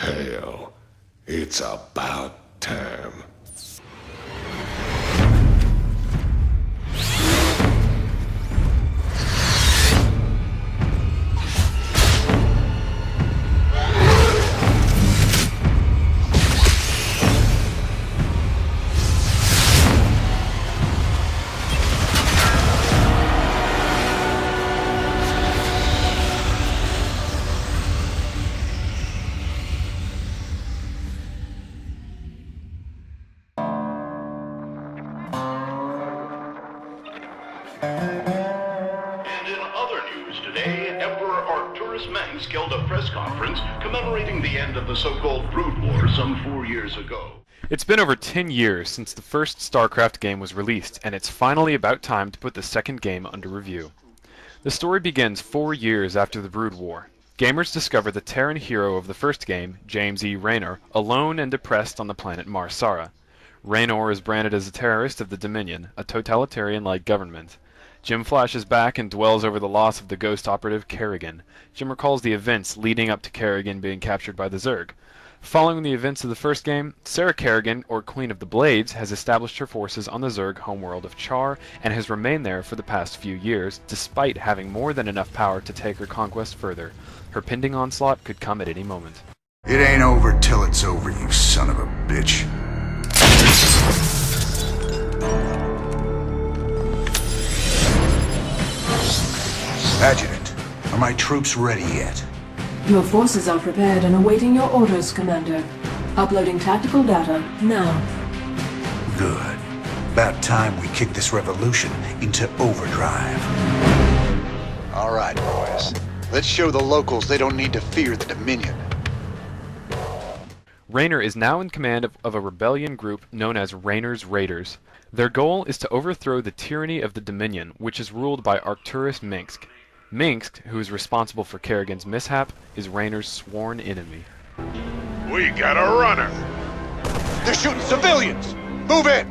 Hell, it's about time. Held a press conference commemorating the end of the so-called Brood War some 4 years ago. It's been over 10 years since the first StarCraft game was released, and it's finally about time to put the second game under review. The story begins 4 years after the Brood War. Gamers discover the Terran hero of the first game, James E. Raynor, alone and depressed on the planet Mars-Sara. Raynor is branded as a terrorist of the Dominion, a totalitarian-like government. Jim flashes back and dwells over the loss of the ghost operative Kerrigan. Jim recalls the events leading up to Kerrigan being captured by the Zerg. Following the events of the first game, Sarah Kerrigan, or Queen of the Blades, has established her forces on the Zerg homeworld of Char and has remained there for the past few years, despite having more than enough power to take her conquest further. Her pending onslaught could come at any moment. It ain't over till it's over, you son of a bitch. Adjutant, are my troops ready yet? Your forces are prepared and awaiting your orders, Commander. Uploading tactical data now. Good. About time we kick this revolution into overdrive. All right, boys. Let's show the locals they don't need to fear the Dominion. Raynor is now in command of a rebellion group known as Raynor's Raiders. Their goal is to overthrow the tyranny of the Dominion, which is ruled by Arcturus Minsk. Minsk, who is responsible for Kerrigan's mishap, is Raynor's sworn enemy. We got a runner! They're shooting civilians! Move in!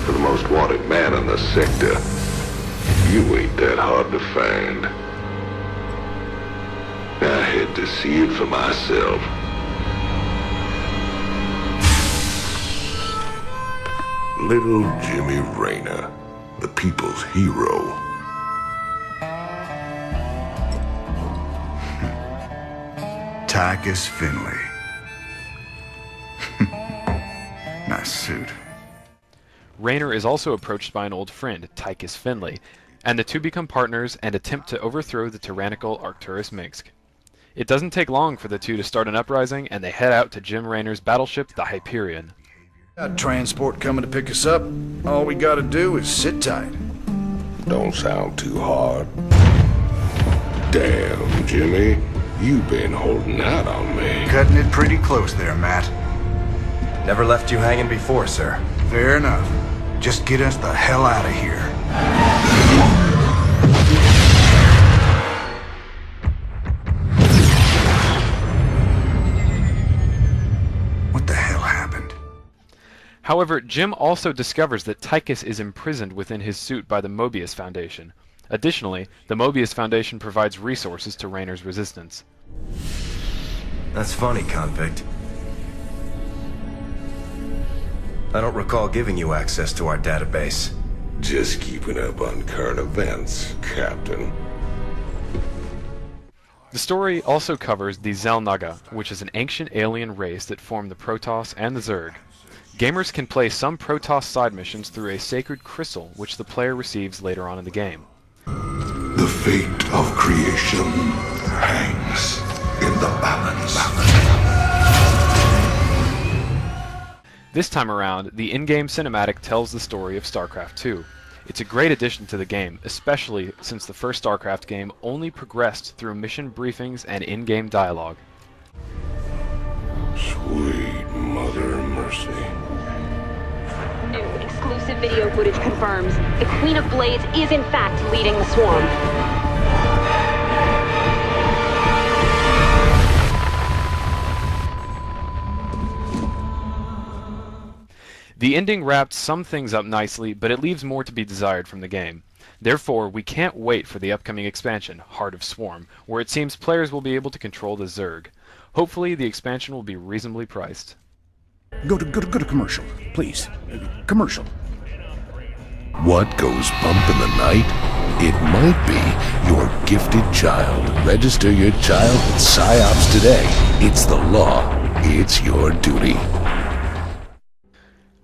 For the most wanted man in the sector, you ain't that hard to find. I had to see it for myself. Little Jimmy Raynor, the people's hero. Tychus Finley. Nice suit. Raynor is also approached by an old friend, Tychus Finley, and the two become partners and attempt to overthrow the tyrannical Arcturus Minsk. It doesn't take long for the two to start an uprising, and they head out to Jim Raynor's battleship, the Hyperion. Got transport coming to pick us up. All we gotta do is sit tight. Don't sound too hard. Damn, Jimmy, you've been holding out on me. Cutting it pretty close there, Matt. Never left you hanging before, sir. Fair enough. Just get us the hell out of here. What the hell happened? However, Jim also discovers that Tychus is imprisoned within his suit by the Mobius Foundation. Additionally, the Mobius Foundation provides resources to Raynor's resistance. That's funny, convict. I don't recall giving you access to our database. Just keeping up on current events, Captain. The story also covers the Xel'Naga, which is an ancient alien race that formed the Protoss and the Zerg. Gamers can play some Protoss side missions through a sacred crystal, which the player receives later on in the game. The fate of creation hangs in the balance. This time around, the in-game cinematic tells the story of StarCraft 2. It's a great addition to the game, especially since the first StarCraft game only progressed through mission briefings and in-game dialogue. Sweet Mother Mercy. New exclusive video footage confirms the Queen of Blades is in fact leading the swarm. The ending wrapped some things up nicely, but it leaves more to be desired from the game. Therefore, we can't wait for the upcoming expansion, Heart of Swarm, where it seems players will be able to control the Zerg. Hopefully, the expansion will be reasonably priced. Go to commercial, please. Commercial. What goes bump in the night? It might be your gifted child. Register your child with PSYOPs today. It's the law. It's your duty.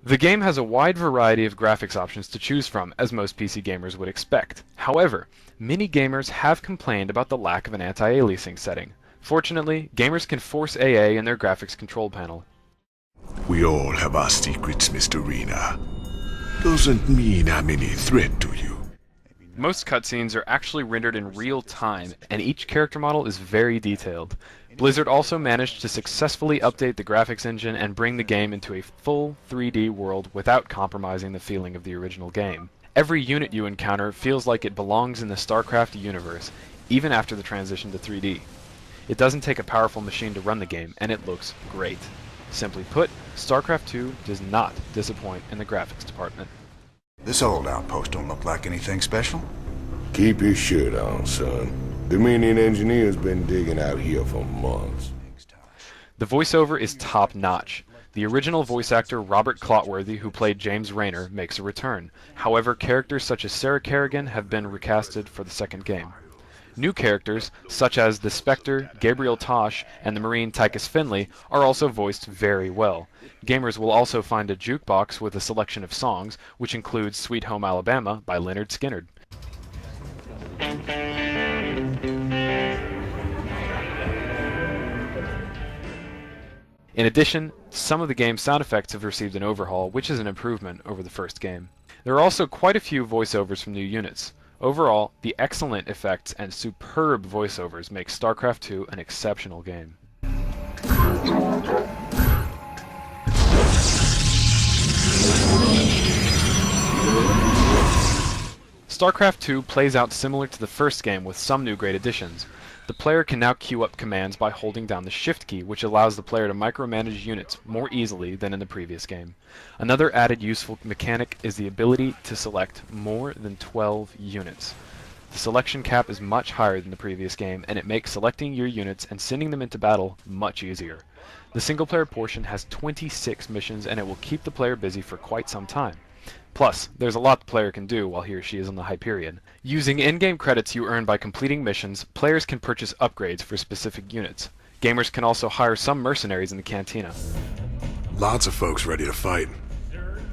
The game has a wide variety of graphics options to choose from, as most PC gamers would expect. However, many gamers have complained about the lack of an anti-aliasing setting. Fortunately, gamers can force AA in their graphics control panel. We all have our secrets, Mr. Rena. Doesn't mean I'm any threat to you. Most cutscenes are actually rendered in real time, and each character model is very detailed. Blizzard also managed to successfully update the graphics engine and bring the game into a full 3D world without compromising the feeling of the original game. Every unit you encounter feels like it belongs in the StarCraft universe, even after the transition to 3D. It doesn't take a powerful machine to run the game, and it looks great. Simply put, StarCraft 2 does not disappoint in the graphics department. This old outpost don't look like anything special. Keep your shirt on, son. Dominion engineers been digging out here for months. The voiceover is top-notch. The original voice actor Robert Clotworthy, who played James Raynor, makes a return. However, characters such as Sarah Kerrigan have been recasted for the second game. New characters, such as the Spectre, Gabriel Tosh, and the Marine Tychus Finley, are also voiced very well. Gamers will also find a jukebox with a selection of songs, which includes Sweet Home Alabama by Lynyrd Skynyrd. In addition, some of the game's sound effects have received an overhaul, which is an improvement over the first game. There are also quite a few voiceovers from new units. Overall, the excellent effects and superb voiceovers make StarCraft 2 an exceptional game. StarCraft 2 plays out similar to the first game with some new great additions. The player can now queue up commands by holding down the Shift key, which allows the player to micromanage units more easily than in the previous game. Another added useful mechanic is the ability to select more than 12 units. The selection cap is much higher than the previous game, and it makes selecting your units and sending them into battle much easier. The single-player portion has 26 missions, and it will keep the player busy for quite some time. Plus, there's a lot the player can do while he or she is on the Hyperion. Using in-game credits you earn by completing missions, players can purchase upgrades for specific units. Gamers can also hire some mercenaries in the cantina. Lots of folks ready to fight.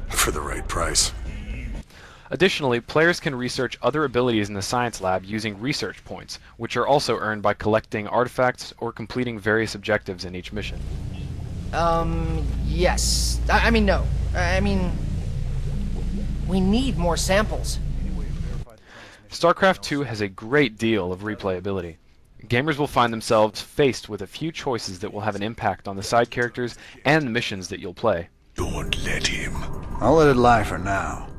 For the right price. Additionally, players can research other abilities in the science lab using research points, which are also earned by collecting artifacts or completing various objectives in each mission. Yes. No. We need more samples. StarCraft 2 has a great deal of replayability. Gamers will find themselves faced with a few choices that will have an impact on the side characters and the missions that you'll play. Don't let him. I'll let it lie for now.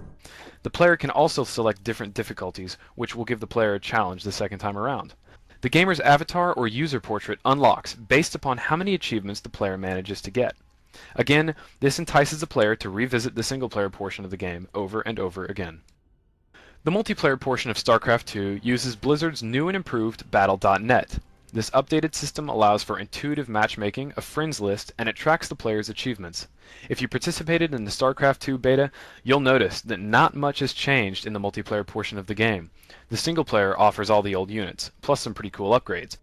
The player can also select different difficulties, which will give the player a challenge the second time around. The gamer's avatar or user portrait unlocks based upon how many achievements the player manages to get. Again, this entices the player to revisit the single-player portion of the game over and over again. The multiplayer portion of StarCraft 2 uses Blizzard's new and improved Battle.net. This updated system allows for intuitive matchmaking, a friends list, and it tracks the player's achievements. If you participated in the StarCraft 2 beta, you'll notice that not much has changed in the multiplayer portion of the game. The single player offers all the old units, plus some pretty cool upgrades.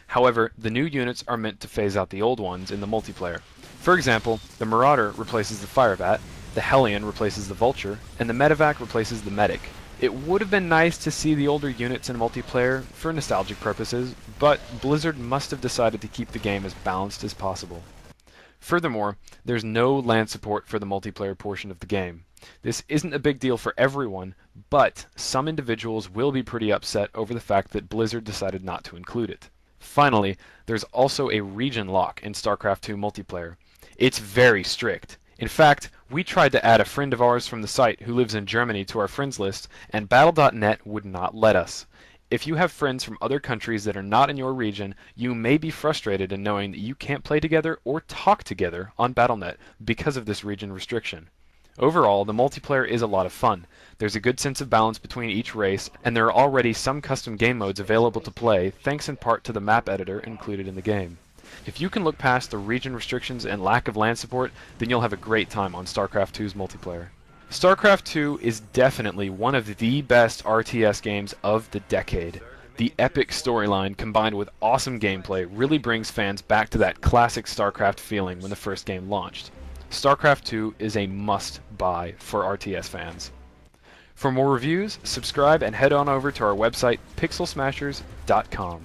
However, the new units are meant to phase out the old ones in the multiplayer. For example, the Marauder replaces the Firebat, the Hellion replaces the Vulture, and the Medevac replaces the Medic. It would have been nice to see the older units in multiplayer for nostalgic purposes, but Blizzard must have decided to keep the game as balanced as possible. Furthermore, there's no land support for the multiplayer portion of the game. This isn't a big deal for everyone, but some individuals will be pretty upset over the fact that Blizzard decided not to include it. Finally, there's also a region lock in StarCraft 2 multiplayer. It's very strict. In fact, we tried to add a friend of ours from the site who lives in Germany to our friends list, and Battle.net would not let us. If you have friends from other countries that are not in your region, you may be frustrated in knowing that you can't play together or talk together on Battle.net because of this region restriction. Overall, the multiplayer is a lot of fun. There's a good sense of balance between each race, and there are already some custom game modes available to play, thanks in part to the map editor included in the game. If you can look past the region restrictions and lack of LAN support, then you'll have a great time on StarCraft 2's multiplayer. StarCraft 2 is definitely one of the best RTS games of the decade. The epic storyline combined with awesome gameplay really brings fans back to that classic StarCraft feeling when the first game launched. StarCraft 2 is a must-buy for RTS fans. For more reviews, subscribe and head on over to our website pixelsmashers.com.